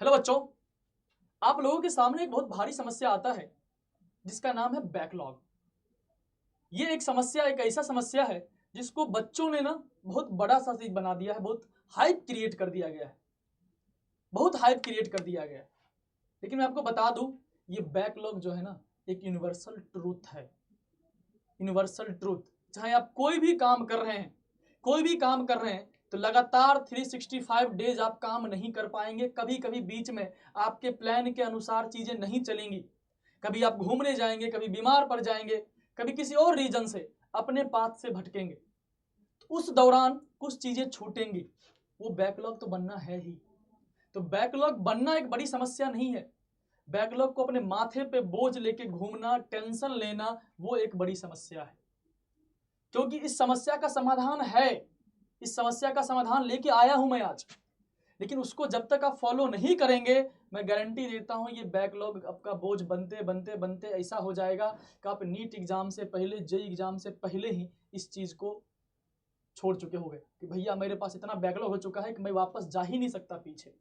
Hello बच्चों, आप लोगों के सामने एक बहुत भारी समस्या आता है जिसका नाम है बैकलॉग। ये एक समस्या, एक ऐसा समस्या है जिसको बच्चों ने ना बहुत बड़ा सा चीज बना दिया है, बहुत हाइप क्रिएट कर दिया गया है, बहुत हाइप क्रिएट कर दिया गया है। लेकिन मैं आपको बता दूं, ये बैकलॉग जो है ना एक यूनिवर्सल ट्रूथ है। यूनिवर्सल ट्रूथ, चाहे आप कोई भी काम कर रहे हैं, कोई भी काम कर रहे हैं तो लगातार 365 डेज आप काम नहीं कर पाएंगे। कभी कभी बीच में आपके प्लान के अनुसार चीजें नहीं चलेंगी, कभी आप घूमने जाएंगे, कभी बीमार पड़ जाएंगे, कभी किसी और रीजन से अपने पाथ से भटकेंगे, तो उस दौरान कुछ चीजें छूटेंगी। वो बैकलॉग तो बनना है ही। तो बैकलॉग बनना एक बड़ी समस्या नहीं है। बैकलॉग को अपने माथे पे बोझ लेके घूमना, टेंशन लेना, वो एक बड़ी समस्या है। क्योंकि इस समस्या का समाधान है, इस समस्या का समाधान लेके आया हूं मैं आज। लेकिन उसको जब तक आप फॉलो नहीं करेंगे, मैं गारंटी देता हूं ये बैकलॉग आपका बोझ बनते बनते बनते ऐसा हो जाएगा कि आप नीट एग्जाम से पहले, जेई एग्जाम से पहले ही इस चीज को छोड़ चुके होंगे कि भैया मेरे पास इतना बैकलॉग हो चुका है कि मैं वापस जा ही नहीं सकता पीछे।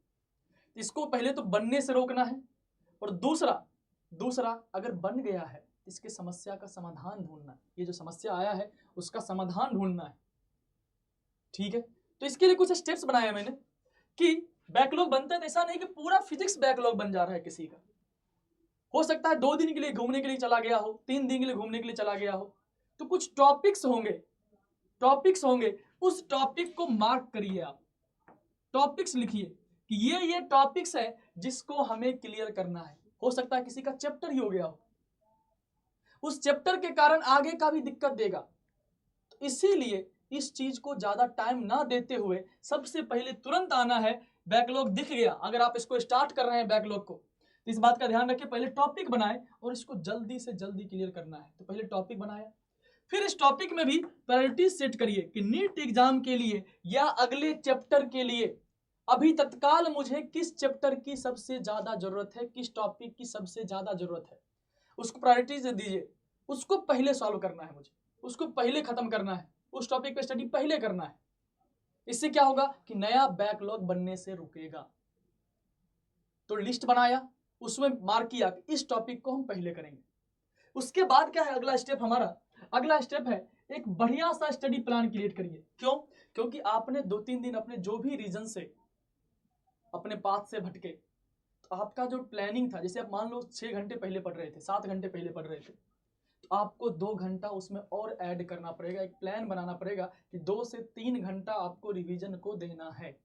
इसको पहले तो बनने से रोकना है, और दूसरा अगर बन गया है इसके समस्या का समाधान ढूंढना है। ये जो समस्या आया है उसका समाधान ढूंढना है, ठीक है। तो इसके लिए कुछ स्टेप्स बनाया मैंने कि बैकलॉग बनता है तो ऐसा नहीं कि पूरा फिजिक्स बैकलॉग बन जा रहा है किसी का। हो सकता है 2 दिन के लिए घूमने के लिए चला गया हो, 3 दिन के लिए घूमने के लिए चला गया हो, तो कुछ टॉपिक्स होंगे, उस टॉपिक को मार्क करिए आप, टॉपिक्स लिखिए कि ये टॉपिक्स है जिसको हमें क्लियर करना है। हो सकता है किसी का चैप्टर ही हो गया हो, उस चैप्टर के कारण आगे का भी दिक्कत देगा। तो इसीलिए इस चीज को ज्यादा टाइम ना देते हुए सबसे पहले तुरंत आना है। बैकलॉग दिख गया, अगर आप इसको स्टार्ट कर रहे हैं बैकलॉग को, तो इस बात का ध्यान रखिए पहले टॉपिक बनाए और इसको जल्दी से जल्दी क्लियर करना है। तो पहले टॉपिक बनाया, फिर इस टॉपिक में भी प्रायोरिटीज सेट करिए कि नीट एग्जाम के लिए या अगले चैप्टर के लिए अभी तत्काल मुझे किस चैप्टर की सबसे ज्यादा जरूरत है, किस टॉपिक की सबसे ज्यादा जरूरत है, उसको प्रायोरिटीज दीजिए। उसको पहले सॉल्व करना है मुझे, उसको पहले खत्म करना है, उस टॉपिक पे स्टडी पहले करना है। इससे क्या होगा कि नया बैकलॉग बनने से रुकेगा। तो लिस्ट बनाया, उसमें मार्क किया कि इस टॉपिक को हम पहले करेंगे। उसके बाद क्या है अगला स्टेप हमारा? अगला स्टेप है एक बढ़िया सा स्टडी प्लान क्रिएट करिए। क्यों? क्योंकि आपने 2-3 दिन अपने जो भी रीजन से अपने पाथ से भटके, तो आपका जो प्लानिंग था, जैसे आप मान लो 6 घंटे पहले पढ़ रहे थे, 7 घंटे पहले पढ़ रहे थे, तो आपको 2 घंटा उसमें और ऐड करना पड़ेगा। एक प्लान बनाना पड़ेगा कि 2 से 3 घंटा आपको रिवीजन को देना है।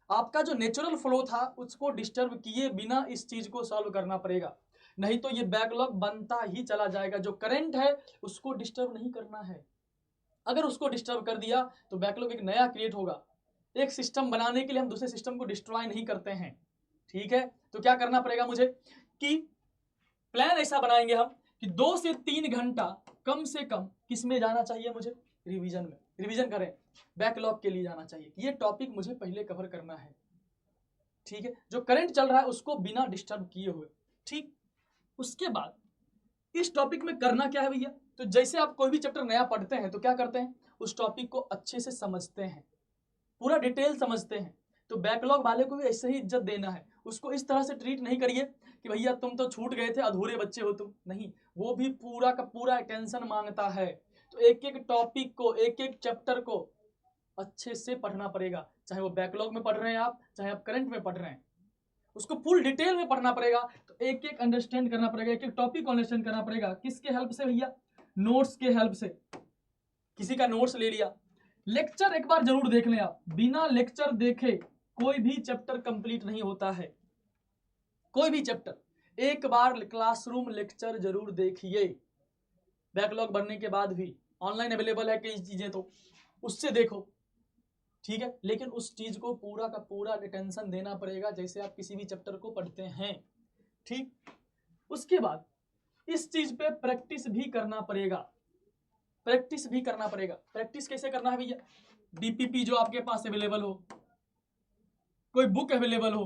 आपका जो नेचुरल फ्लो था उसको डिस्टर्ब किए बिना इस चीज को सॉल्व करना पड़ेगा, नहीं तो ये बैकलॉग बनता ही चला जाएगा। जो करंट है उसको डिस्टर्ब नहीं करना है। अगर उसको डिस्टर्ब कर दिया तो बैकलॉग एक नया क्रिएट होगा। एक सिस्टम बनाने के लिए हम दूसरे सिस्टम को डिस्ट्रॉय नहीं करते हैं, ठीक है। तो क्या करना पड़ेगा मुझे कि प्लान ऐसा बनाएंगे हम कि 2 से 3 घंटा कम से कम किस में जाना चाहिए मुझे? रिवीजन में। रिवीजन करें, बैकलॉग के लिए जाना चाहिए कि ये टॉपिक मुझे पहले कवर करना है, ठीक है। जो करंट चल रहा है उसको बिना डिस्टर्ब किए हुए, ठीक। उसके बाद इस टॉपिक में करना क्या है भैया? तो जैसे आप कोई भी चैप्टर नया पढ़ते हैं तो क्या करते हैं, उस टॉपिक को अच्छे से समझते हैं, पूरा डिटेल समझते हैं। तो बैकलॉग वाले को भी ऐसे ही इज्जत देना है। उसको इस तरह से ट्रीट नहीं करिए कि भैया तुम तो छूट गए थे, अधूरे बच्चे हो तुम, नहीं। वो भी पूरा का पूरा अटेंशन मांगता है। तो एक एक टॉपिक को, एक एक चैप्टर को अच्छे से पढ़ना पड़ेगा। चाहे वो बैकलॉग में पढ़ रहे हैं आप, चाहे आप करंट में पढ़ रहे हैं, उसको फुल डिटेल में पढ़ना पड़ेगा। तो एक एक अंडरस्टैंड करना पड़ेगा, एक एक टॉपिक को अंडरस्टैंड करना पड़ेगा। किसके हेल्प से भैया? नोट्स के हेल्प से। किसी का नोट्स ले लिया, लेक्चर एक बार जरूर देख लें आप। बिना लेक्चर देखे कोई भी चैप्टर कंप्लीट नहीं होता है, कोई भी चैप्टर। एक बार क्लासरूम लेक्चर जरूर देखिए, बैकलॉग बनने के बाद भी ऑनलाइन अवेलेबल है कई चीजें, तो उससे देखो, ठीक है। लेकिन उस चीज को पूरा का पूरा अटेंशन देना पड़ेगा जैसे आप किसी भी चैप्टर को पढ़ते हैं, ठीक। उसके बाद इस चीज पे प्रैक्टिस भी करना पड़ेगा, प्रैक्टिस भी करना पड़ेगा। प्रैक्टिस कैसे करना है भैया? डीपीपी जो आपके पास अवेलेबल हो, कोई बुक अवेलेबल हो,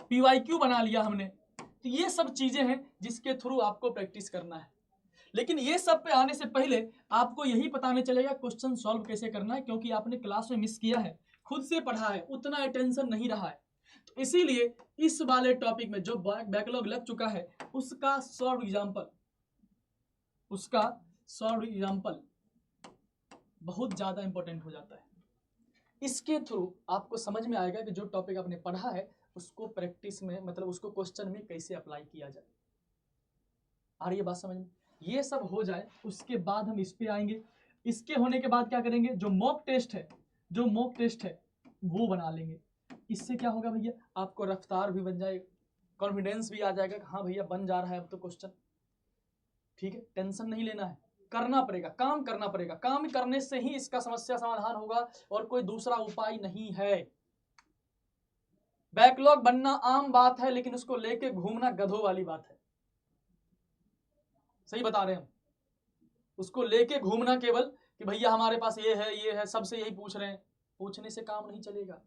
पीवाईक्यू बना लिया हमने, तो ये सब चीजें हैं जिसके थ्रू आपको प्रैक्टिस करना है। लेकिन ये सब पे आने से पहले आपको यही पता नहीं चलेगा क्वेश्चन सॉल्व कैसे करना है, क्योंकि आपने क्लास में मिस किया है, खुद से पढ़ा है, उतना अटेंशन नहीं रहा है। तो इसीलिए इस वाले टॉपिक में जो बैकलॉग लग चुका है उसका सॉल्व एग्जाम्पल बहुत ज्यादा इंपॉर्टेंट हो जाता है। इसके थ्रू आपको समझ में आएगा कि जो टॉपिक आपने पढ़ा है उसको प्रैक्टिस में, मतलब उसको क्वेश्चन में कैसे अप्लाई किया जाए। आ रही है बात समझ में? ये सब हो जाए उसके बाद हम इस पे आएंगे। इसके होने के बाद क्या करेंगे, जो मॉक टेस्ट है वो बना लेंगे। इससे क्या होगा भैया, आपको रफ्तार भी बन जाएगा, कॉन्फिडेंस भी आ जाएगा कि हाँ भैया बन जा रहा है अब तो क्वेश्चन। ठीक है, टेंशन नहीं लेना है, करना पड़ेगा, काम करना पड़ेगा। काम करने से ही इसका समस्या समाधान होगा और कोई दूसरा उपाय नहीं है। बैकलॉग बनना आम बात है, लेकिन उसको लेके घूमना गधों वाली बात है। सही बता रहे हैं हम। उसको लेके घूमना केवल कि भैया हमारे पास ये है, सबसे यही पूछ रहे हैं, पूछने से काम नहीं चलेगा।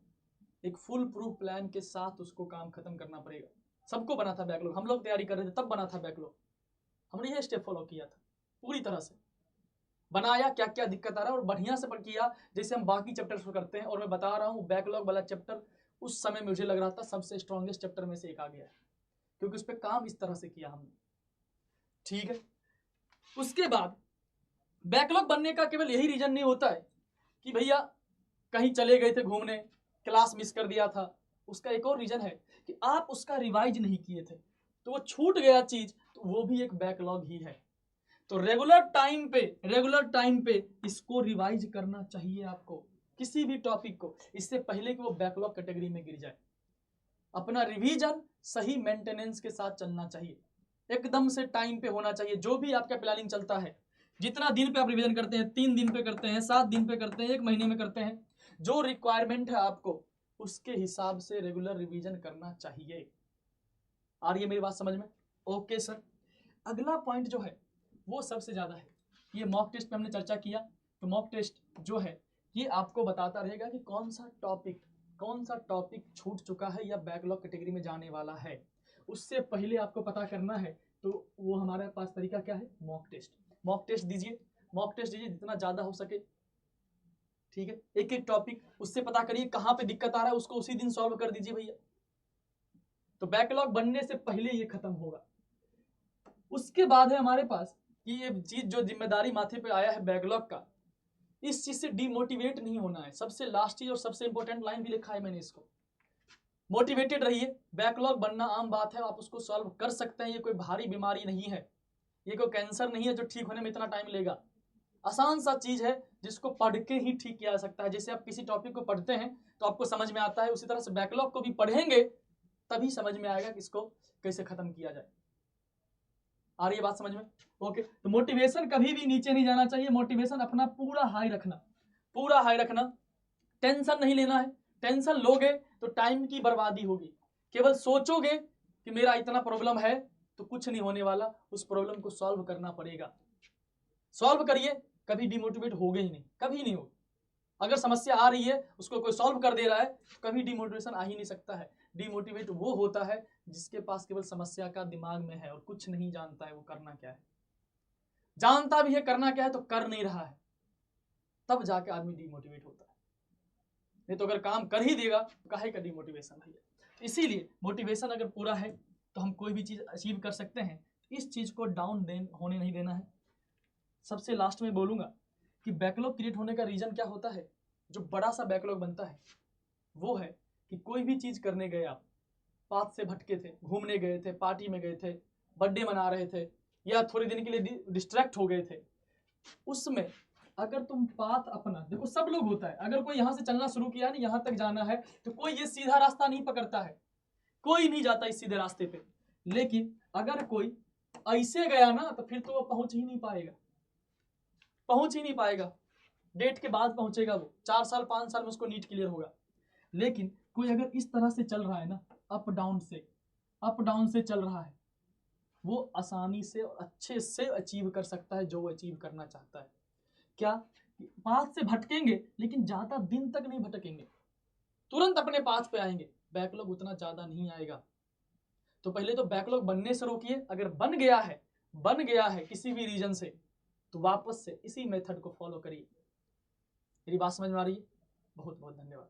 एक फुल प्रूफ प्लान के साथ उसको काम खत्म करना पड़ेगा। सबको बना था बैकलॉग, हम लोग तैयारी कर रहे थे तब बना था बैकलॉग। हमने ये स्टेप फॉलो किया था पूरी तरह से, बनाया क्या क्या दिक्कत आ रहा है और बढ़िया से किया जैसे हम बाकी चैप्टर्स को करते हैं। और मैं बता रहा हूँ बैकलॉग वाला चैप्टर उस समय मुझे लग रहा था सबसे स्ट्रॉन्गेस्ट चैप्टर में से एक आ गया है, क्योंकि उस पर काम इस तरह से किया हमने। ठीक है, उसके बाद बैकलॉग बनने का केवल यही रीजन नहीं होता है कि भैया कहीं चले गए थे घूमने, क्लास मिस कर दिया था। उसका एक और रीजन है कि आप उसका रिवाइज नहीं किए थे तो वो छूट गया चीज, तो वो भी एक बैकलॉग ही है। तो रेगुलर टाइम पे इसको रिवाइज करना चाहिए आपको, किसी भी टॉपिक को, इससे पहले कि वो बैकलॉग कैटेगरी में गिर जाए। अपना रिवीजन सही मेंटेनेंस के साथ चलना चाहिए, एकदम से टाइम पे होना चाहिए। जो भी आपका प्लानिंग चलता है, जितना दिन पे आप रिवीजन करते हैं, 3 दिन पे करते हैं, 7 दिन पे करते हैं, 1 महीने में करते हैं, जो रिक्वायरमेंट है आपको उसके हिसाब से रेगुलर रिवीजन करना चाहिए। आ रही है मेरी बात समझ में? Okay sir. अगला पॉइंट जो है वो सबसे ज्यादा है, ये मॉक टेस्ट पे हमने चर्चा किया। तो मॉक टेस्ट जो है ये आपको बताता रहेगा कि कौन सा टॉपिक छूट चुका है या बैकलॉग कैटेगरी में जाने वाला है। उससे पहले आपको पता करना है, तो वो हमारे पास तरीका क्या है, मॉक टेस्ट दीजिए जितना ज्यादा हो सके। ठीक है, एक एक टॉपिक उससे पता करिए कहाँ पे दिक्कत आ रहा है, उसको उसी दिन सॉल्व कर दीजिए भैया। तो बैकलॉग बनने से पहले ये खत्म होगा। उसके बाद है हमारे पास कि ये चीज जो जिम्मेदारी माथे पे आया है बैकलॉग का, इस चीज से डिमोटिवेट नहीं होना है। सबसे लास्ट चीज और सबसे इंपॉर्टेंट लाइन भी लिखा है मैंने इसको, मोटिवेटेड रहिए। बैकलॉग बनना आम बात है, आप उसको सॉल्व कर सकते हैं। ये कोई भारी बीमारी नहीं है, ये कोई कैंसर नहीं है जो ठीक होने में इतना टाइम लेगा। आसान सा चीज है जिसको पढ़ के ही ठीक किया जा सकता है। जैसे आप किसी टॉपिक को पढ़ते हैं तो आपको समझ में आता है, उसी तरह से बैकलॉग को भी पढ़ेंगे तभी समझ में आएगा कि इसको कैसे खत्म किया जाए। आ रही है बात समझ में? ओके। तो मोटिवेशन कभी भी नीचे नहीं जाना चाहिए, मोटिवेशन अपना पूरा हाई रखना, टेंशन नहीं लेना है। टेंशन लोगे तो टाइम की बर्बादी होगी। केवल सोचोगे कि मेरा इतना प्रॉब्लम है तो कुछ नहीं होने वाला, उस प्रॉब्लम को सॉल्व करना पड़ेगा। सॉल्व करिए, कभी डिमोटिवेट होगे ही नहीं, कभी नहीं होगा। अगर समस्या आ रही है उसको कोई सॉल्व कर दे रहा है तो कभी डिमोटिवेशन आ ही नहीं सकता है। डिमोटिवेट वो होता है जिसके पास केवल समस्या का दिमाग में है और कुछ नहीं जानता है वो करना क्या है। जानता भी है करना क्या है तो कर नहीं रहा है, तब जाके आदमी डिमोटिवेट होता है। नहीं तो अगर काम कर ही देगा तो काहे का डिमोटिवेशन भैया। इसीलिए मोटिवेशन अगर पूरा है तो हम कोई भी चीज अचीव कर सकते हैं। इस चीज को डाउन होने नहीं देना है। सबसे लास्ट में बोलूंगा कि बैकलॉग क्रिएट होने का रीजन क्या होता है। जो बड़ा सा बैकलॉग बनता है वो है कि कोई भी चीज करने गए, आप पाथ से भटके थे, घूमने गए थे, पार्टी में गए थे, बर्थडे मना रहे थे या थोड़ी दिन के लिए डिस्ट्रैक्ट हो गए थे, उसमें अगर तुम पाथ अपना, देखो सब लोग होता है, अगर कोई यहां से चलना शुरू किया नहीं, यहां तक जाना है तो कोई ये सीधा रास्ता नहीं पकड़ता है, कोई नहीं जाता इस सीधे रास्ते पे। लेकिन अगर कोई ऐसे गया ना तो फिर तो वो पहुंच ही नहीं पाएगा। डेट के बाद पहुंचेगा वो, 4 साल 5 साल में उसको नीट क्लियर होगा। लेकिन कोई अगर इस तरह से चल रहा है ना, अप डाउन से चल रहा है, वो आसानी से और अच्छे से अचीव कर सकता है जो वो अचीव करना चाहता है। क्या पाथ से भटकेंगे लेकिन ज्यादा दिन तक नहीं भटकेंगे, तुरंत अपने पाथ पे आएंगे, बैकलॉग उतना ज्यादा नहीं आएगा। तो पहले तो बैकलॉग बनने से रोकिए। अगर बन गया है किसी भी रीजन से तो वापस से इसी मेथड को फॉलो करिए। मेरी बात समझ में आ रही है? बहुत बहुत धन्यवाद।